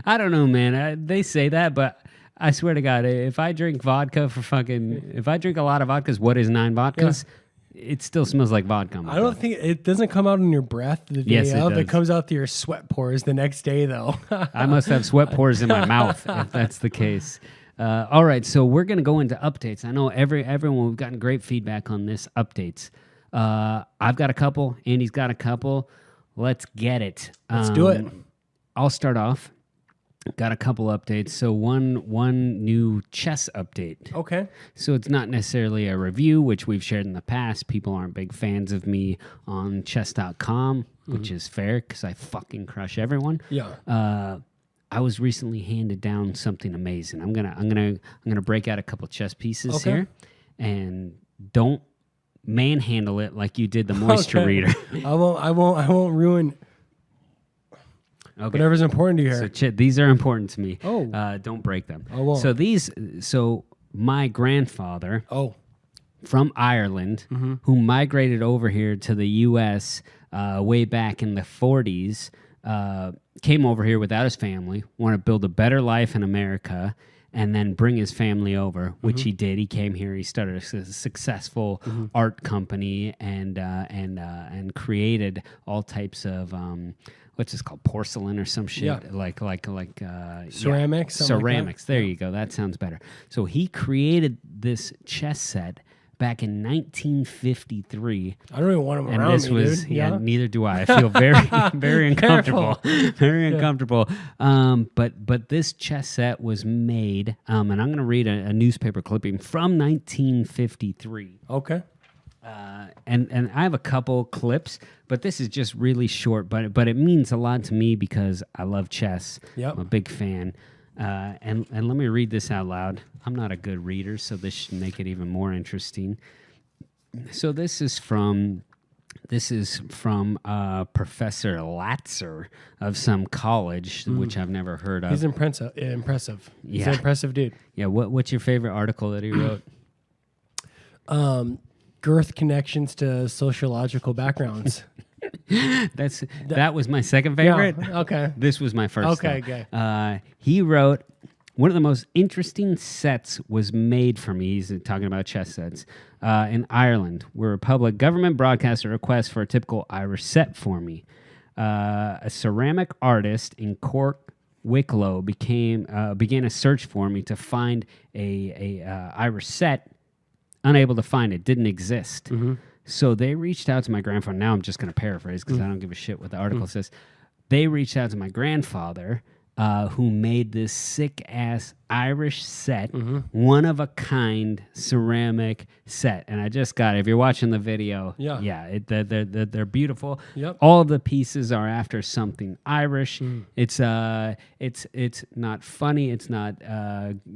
I don't know, man. They say that, but I swear to God, if I drink vodka if I drink a lot of vodkas, what is 9 vodkas? Yeah. It still smells like vodka. I don't think it doesn't come out in your breath the day of. It comes out through your sweat pores the next day, though. I must have sweat pores in my mouth if that's the case. All right, so we're gonna go into updates. I know everyone we've gotten great feedback on this updates. I've got a couple. Andy's got a couple. Let's get it. Let's do it. I'll start off. Got a couple updates. So one new chess update. Okay. So it's not necessarily a review, which we've shared in the past. People aren't big fans of me on chess.com, which is fair because I fucking crush everyone. Yeah. I was recently handed down something amazing. I'm gonna break out a couple chess pieces here, and don't manhandle it like you did the moisture reader. I won't ruin Okay. Whatever's important to you So here. these are important to me. Oh. Don't break them. I won't. So my grandfather Oh. from Ireland, who migrated over here to the U.S. Way back in the 40s, came over here without his family, wanted to build a better life in America, and then bring his family over, which he did. He came here. He started a successful art company and created all types of what's this called, porcelain or some shit, Yeah. like Ceramics, something like that. ceramics. There you go. That sounds better. So he created this chess set back in 1953. I don't even want him And around this me, was dude. neither do I. I feel very very uncomfortable. Very uncomfortable. But this chess set was made, and I'm going to read a newspaper clipping from 1953. Okay. And I have a couple clips, but this is just really short. But it means a lot to me because I love chess. Yep. I'm a big fan. And let me read this out loud. I'm not a good reader, so this should make it even more interesting. So this is from Professor Latzer of some college, which I've never heard of. He's impressive. He's Yeah. an impressive dude. Yeah, what's your favorite article that he wrote? Girth connections to sociological backgrounds. That was my second favorite. Yeah, okay. This was my first. Okay, though. He wrote, one of the most interesting sets was made for me. He's talking about chess sets in Ireland, where a public government broadcast a request for a typical Irish set for me. A ceramic artist in Cork, Wicklow, began a search for me to find a Irish set. Unable to find it, didn't exist. So they reached out to my grandfather. Now I'm just going to paraphrase because I don't give a shit what the article says. They reached out to my grandfather, who made this sick-ass Irish set, one-of-a-kind ceramic set. And I just got it. If you're watching the video, they're beautiful. Yep. All the pieces are after something Irish. It's not funny. It's not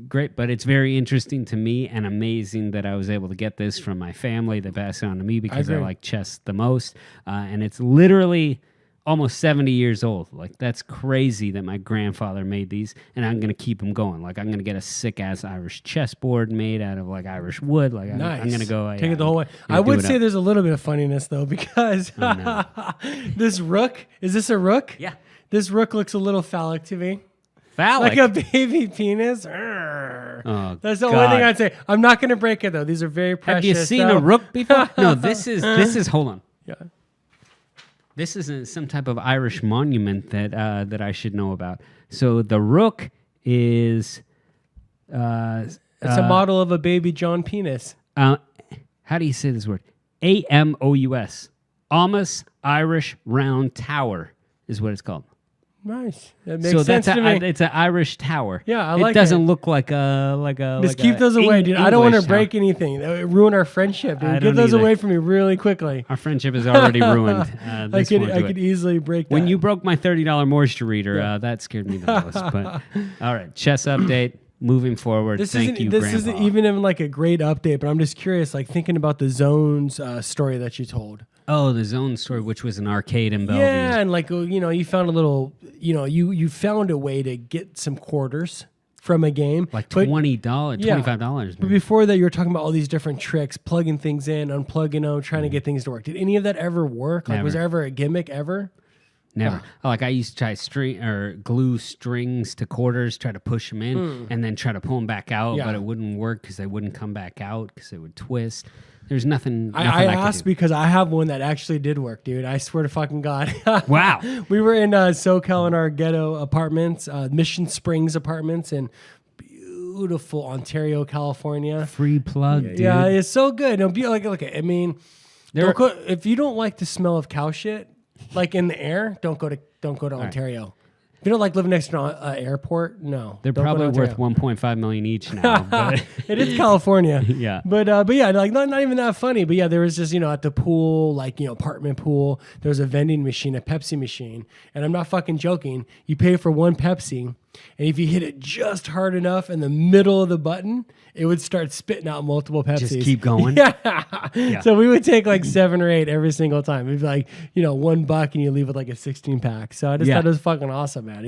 great, but it's very interesting to me and amazing that I was able to get this from my family that passed it on to me because I like chess the most. And it's literally almost 70 years old. Like, that's crazy that my grandfather made these, and I'm going to keep them going. Like, I'm going to get a sick-ass Irish chessboard made out of, like, Irish wood. Like, nice. I'm going to go... Take it the whole way. I would say there's a little bit of funniness, though, because this rook, is this a rook? Yeah. This rook looks a little phallic to me. Phallic? Like a baby penis. Oh, that's the only thing I'd say. I'm not going to break it, though. These are very precious. Have you seen a rook before? No, this is... Hold on. Yeah. This is some type of Irish monument that I should know about. So the rook is... it's a model of a baby John penis. How do you say this word? AMOUS. Amos Irish Round Tower is what it's called. Nice. That makes sense to me. It's an Irish tower. Yeah, I like it. It doesn't look like a Just keep those away, dude. I don't want to break anything. That would ruin our friendship, dude. Give those away from me really quickly. Our friendship is already ruined. I could easily break that. When you broke my $30 moisture reader, that scared me the most. But all right, chess update. Moving forward, thank you, Grandpa. This isn't even like a great update, but I'm just curious, like thinking about the Zones story that you told. Oh, the Zone story, which was an arcade in Bellevue. Yeah, and like, you found a little, you found a way to get some quarters from a game. Like $20, $25. But before that, you were talking about all these different tricks, plugging things in, unplugging them, trying to get things to work. Did any of that ever work? Like, was there ever a gimmick ever? Never. Like, I used to try glue strings to quarters, try to push them in, and then try to pull them back out, but it wouldn't work because they wouldn't come back out because they would twist. There's nothing. I asked because I have one that actually did work, dude. I swear to fucking God. Wow. We were in SoCal in our ghetto apartments, Mission Springs apartments in beautiful Ontario, California. Free plug, dude. Yeah, it's so good. No, look, I mean, if you don't like the smell of cow shit, like in the air, don't go to Ontario. If you don't like living next to an airport, no. They're probably worth $1.5 million each now. But it is California. Yeah. But yeah, like not even that funny. But yeah, there was just, at the pool, like, apartment pool, there was a vending machine, a Pepsi machine. And I'm not fucking joking. You pay for one Pepsi and if you hit it just hard enough in the middle of the button, it would start spitting out multiple Pepsis. Just keep going. Yeah. So we would take like 7 or 8 every single time. It'd be like, $1 and you leave with like a 16 pack. So I just thought it was fucking awesome, man.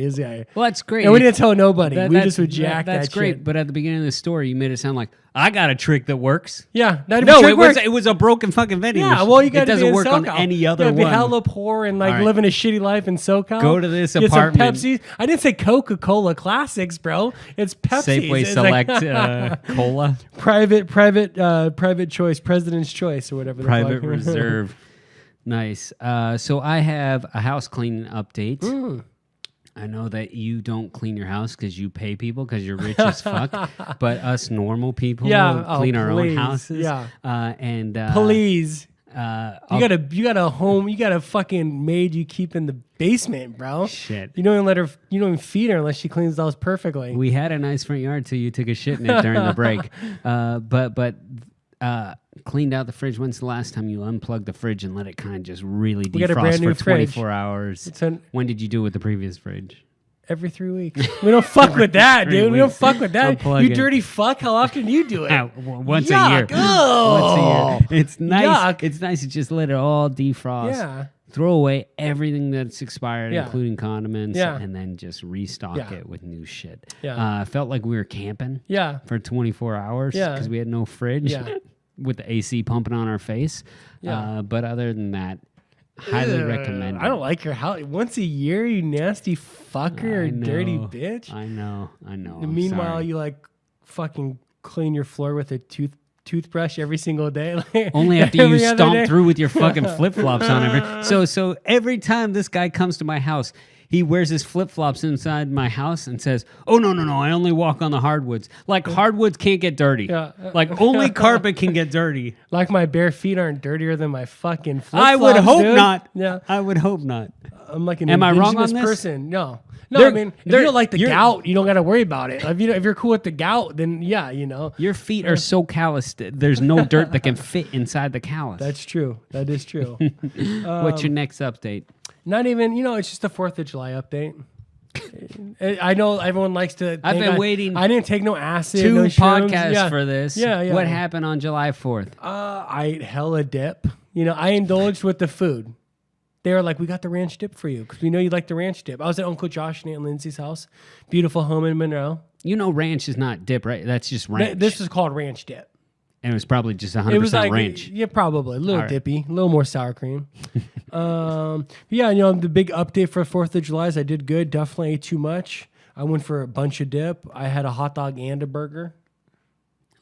Well, that's great. And we didn't tell nobody. We just would jack that That's great. shit. But at the beginning of the story, you made it sound like I got a trick that works. Yeah. It was a broken fucking vending machine. Yeah, well, you got to It doesn't work on SoCal. any other be one. hella poor and like living a shitty life in SoCal. Go to this Get apartment. Some Pepsi. I didn't say Coca-Cola Classics, bro. It's Pepsi. Safeway Select Cola. Private choice, President's Choice, or whatever. Private Reserve. Nice. So I have a house cleaning update. I know that you don't clean your house because you pay people because you're rich as fuck. But us normal people clean our own houses. Yeah. And please. You got a home. You got a fucking maid you keep in the basement, bro. Shit. You don't even feed her unless she cleans the house perfectly. We had a nice front yard till you took a shit in it during the break. But cleaned out the fridge. When's the last time you unplugged the fridge and let it kind of just really defrost for 24 hours? When did you do it with the previous fridge? Every 3 weeks. We don't fuck with that, dude. We don't fuck with that. Unplug you dirty fuck. How often do you do it? Once a year. Oh. Once a year. It's nice. Yuck. It's nice to just let it all defrost. Yeah. Throw away everything that's expired, Yeah. including condiments, Yeah. and then just restock Yeah. it with new shit. Yeah. Felt like we were camping Yeah. for 24 hours because Yeah. we had no fridge Yeah. with the AC pumping on our face. Yeah. But other than that, highly recommend it. I don't like your house. Once a year, you nasty fucker or I know. dirty bitch. I know. And meanwhile, you like fucking clean your floor with a toothbrush every single day. Like, only after you every other day. stomp through with your fucking flip flops on every. So every time this guy comes to my house, he wears his flip flops inside my house and says, "Oh no, I only walk on the hardwoods. Like hardwoods can't get dirty. Yeah. Like only carpet can get dirty. Like my bare feet aren't dirtier than my fucking flip flops. I would hope dude. not. Yeah. I would hope not. I'm like an Am I wrong indigenous on this? person. No, They're- I mean, if they're- you don't like the you're- gout, you don't got to worry about it. If you're cool with the gout, then yeah, Your feet are so calloused. There's no dirt that can fit inside the callus. That's true. That is true. What's your next update? Not even, it's just the 4th of July update. I know everyone likes to. I've been waiting I didn't take no acid. 2 no shrooms. podcasts for this. Yeah. What happened on July 4th? I ate hella dip. I indulged with the food. They were like, "We got the ranch dip for you because we know you like the ranch dip." I was at Uncle Josh and Aunt Lindsay's house, beautiful home in Monroe. Ranch is not dip, right? That's just ranch. This is called ranch dip. And it was probably just 100% It was like ranch. Yeah, probably a little All right. dippy, a little more sour cream. The big update for 4th of July is I did good. Definitely ate too much. I went for a bunch of dip. I had a hot dog and a burger.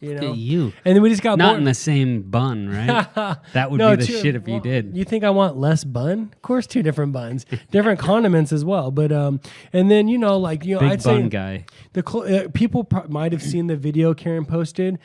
Look at you. And then we just got Not bored. in the same bun, right? That would be the shit if you did. You think I want less bun? Of course, 2 different buns, different condiments as well. But and then Big I'd say bun guy. the people might have seen the video Karen posted.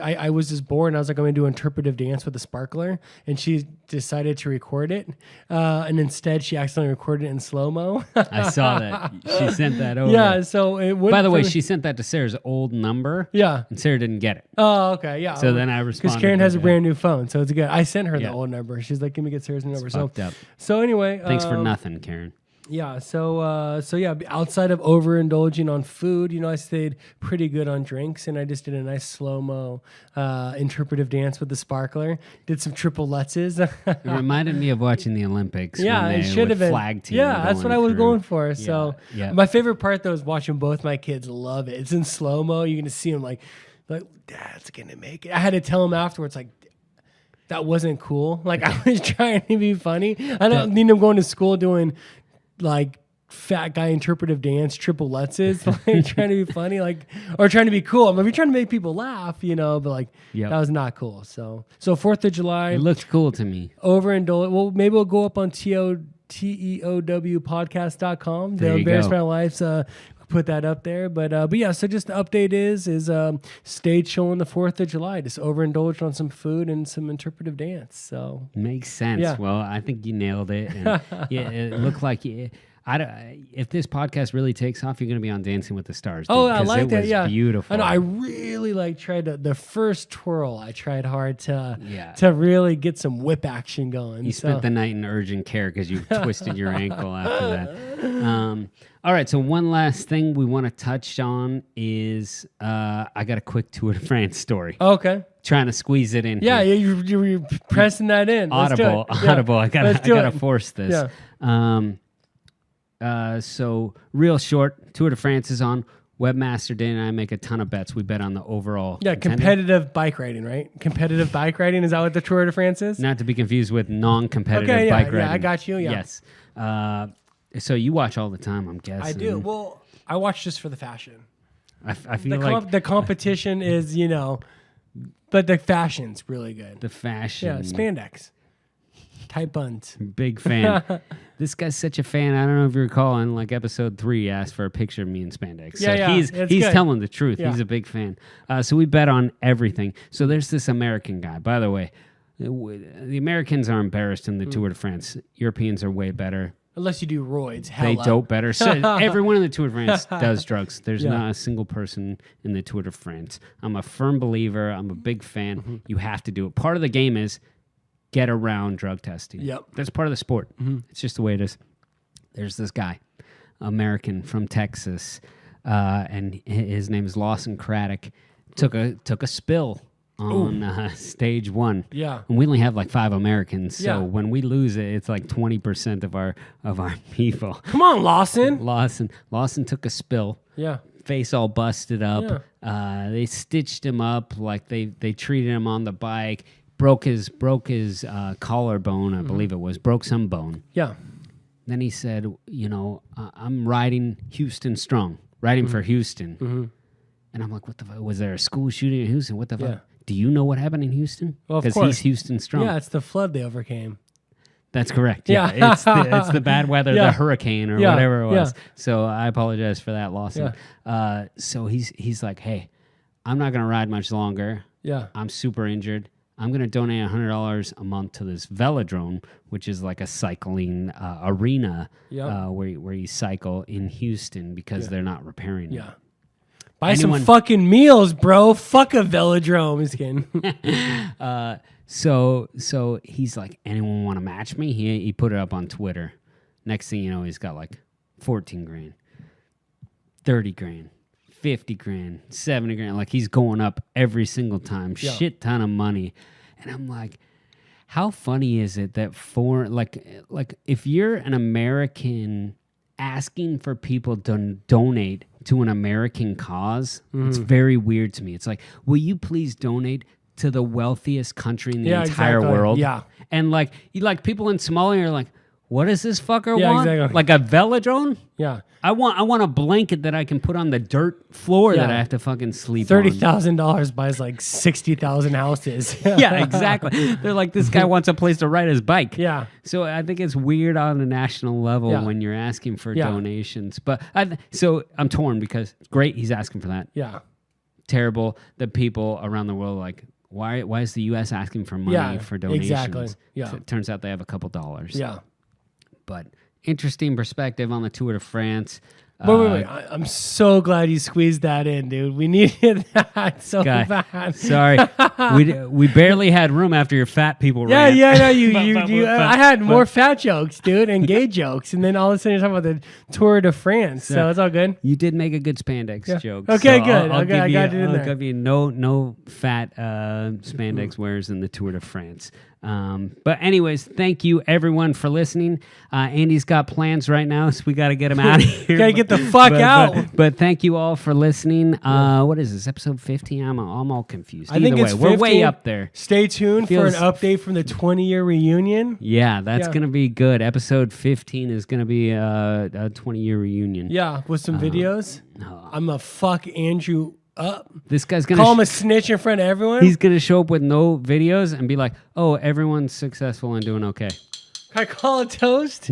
I was just bored and I was like, I'm gonna do interpretive dance with a sparkler, and she decided to record it, and instead she accidentally recorded it in slow mo. I saw that. She sent that over. Yeah. So it went. By the way, she sent that to Sarah's old number. Yeah. And Sarah didn't get it. Oh, okay. Yeah. So then I responded. Because Karen has a with brand new phone, so it's good. I sent her Yeah. the old number. She's like, "Give me get Sarah's new number." fucked up. So anyway, Thanks for nothing, Karen. Yeah. So outside of overindulging on food, I stayed pretty good on drinks, and I just did a nice slow mo interpretive dance with the sparkler. Did some triple lutzes. It reminded me of watching the Olympics. Yeah, when it they should have would been. flag team. Yeah, that's what I was through. going for. So yeah. my favorite part though is watching both my kids love it. It's in slow mo. You're gonna see them like, Dad's gonna make it. I had to tell him afterwards, like, that wasn't cool. Like I was trying to be funny. I don't need them going to school doing like fat guy interpretive dance, triple lutzes, like trying to be funny, or trying to be cool. If you're trying to make people laugh, but that was not cool. So 4th of July. It looks cool to me. Overindulge. Well, maybe we'll go up on TEOW podcast.com. The Embarrassment Life's put that up there. But yeah, so just the update is stay chill on the 4th of July. Just overindulged on some food and some interpretive dance. So makes sense. Yeah. Well, I think you nailed it. And yeah, it looked like if this podcast really takes off, you're going to be on Dancing with the Stars. Dude, Oh, I like that. Was Yeah, beautiful. I know. I really tried the first twirl. I tried hard to Yeah. really get some whip action going. You spent the night in urgent care because you twisted your ankle after that. All right, so one last thing we want to touch on is I got a quick Tour de France story. Okay. Trying to squeeze it in. Yeah, here. you're pressing that in. Audible. I gotta force this. Yeah. So real short, Tour de France is on. Webmaster Dan and I make a ton of bets. We bet on the overall. Yeah, competitive bike riding, right? Competitive bike riding, is that what the Tour de France is? Not to be confused with non-competitive Okay, bike riding. Yeah, I got you. Yeah. Yes. So you watch all the time, I'm guessing. I do. Well, I watch just for the fashion. I feel like the competition is, but the fashion's really good. the fashion. Yeah, spandex, tight buns. Big fan. This guy's such a fan. I don't know if you recall in like episode 3, he asked for a picture of me in spandex. So he's good. telling the truth. Yeah. He's a big fan. So we bet on everything. So there's this American guy. By the way, the Americans are embarrassed in the Tour de France. Europeans are way better. Unless you do roids. They Hella. dope better. So everyone in the Tour de France does drugs. There's Yeah. not a single person in the Tour de France. I'm a firm believer. I'm a big fan. Mm-hmm. You have to do it. Part of the game is get around drug testing. Yep. That's part of the sport. Mm-hmm. It's just the way it is. There's this guy, American from Texas, and his name is Lawson Craddock. Took a spill on stage 1. Yeah. And we only have like 5 Americans, so Yeah. when we lose it, it's like 20% of our people. Come on, Lawson. Lawson took a spill, Yeah. face all busted up. They stitched him up like they treated him on the bike. Broke his collarbone, I believe it was. Broke some bone. Yeah. Then he said, I'm riding Houston strong, riding for Houston. Mm-hmm. And I'm like, what the fuck? Was there a school shooting in Houston? What the fuck? Yeah. Do you know what happened in Houston? Well, of Because course. he's Houston strong. Yeah, it's the flood they overcame. That's correct. Yeah. Yeah, it's the bad weather, Yeah. the hurricane or Yeah. whatever it was. Yeah. So I apologize for that, Lawson. So he's like, hey, I'm not gonna ride much longer. Yeah. I'm super injured. I'm gonna donate $100 a month to this velodrome, which is like a cycling arena Yep. where you cycle in Houston because they're not repairing it. Yeah. Buy some fucking meals, bro. Fuck a velodrome. Just kidding. So he's like, anyone want to match me? He put it up on Twitter. Next thing you know, he's got like 14 grand, 30 grand, 50 grand, 70 grand. Like he's going up every single time. Yeah. Shit ton of money. And I'm like, how funny is it that like if you're an American asking for people to donate to an American cause, it's very weird to me. It's like, will you please donate to the wealthiest country in the entire world? Yeah. And like people in Somalia are like, what does this fucker Yeah, want? exactly. Like a velodrome? Yeah. I want a blanket that I can put on the dirt floor that Yeah. I have to fucking sleep on. $30,000 buys like 60,000 houses. Yeah, exactly. They're like, this guy wants a place to ride his bike. Yeah. So I think it's weird on a national level Yeah. when you're asking for Yeah. donations. But so I'm torn because great, he's asking for that. Yeah. Terrible that people around the world are like, why is the U.S. asking for money Yeah, for donations? exactly. Yeah. So it turns out they have a couple dollars. Yeah. But interesting perspective on the Tour de France. Wait. I'm so glad you squeezed that in, dude. We needed that so Guy, bad. sorry, we barely had room after your fat people. Yeah, rant. no, you. I had more fat jokes, dude, and gay jokes, and then all of a sudden you're talking about the Tour de France. So it's all good. You did make a good spandex joke. Okay, so good. I'll Okay, give I you, got it in I'll there. give you no fat spandex wearers in the Tour de France. But anyways, thank you everyone for listening. Andy's got plans right now, so we got to get him out of here. Gotta get the fuck out. But thank you all for listening. What is this, episode 15? I'm all confused. I think Either it's way, we're way 15. up there. Stay tuned for an Feels- update from the 20-year reunion. Yeah, that's Yeah. gonna be good. Episode 15 is gonna be a 20-year reunion. Yeah, with some videos. I'm gonna fuck Andrew up. This guy's gonna Call him a snitch in front of everyone. he's gonna show up with no videos and be like, "Oh, everyone's successful and doing okay." Can I call a toast?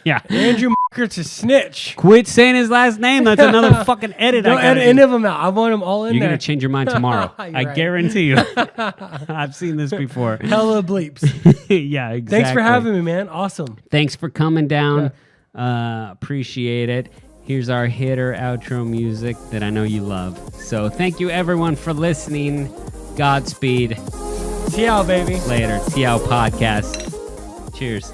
Yeah. Andrew Marker's a snitch. Quit saying his last name. That's another fucking edit. Don't I gotta edit do. any of them out. I want them all in You're there. gonna change your mind tomorrow. You're I right. guarantee you. I've seen this before. Hella bleeps. Yeah, exactly. Thanks for having me, man. Awesome. Thanks for coming down. Appreciate it. Here's our hitter outro music that I know you love. So thank you everyone for listening. Godspeed. TEOW, baby. Later. TEOW Podcast. Cheers.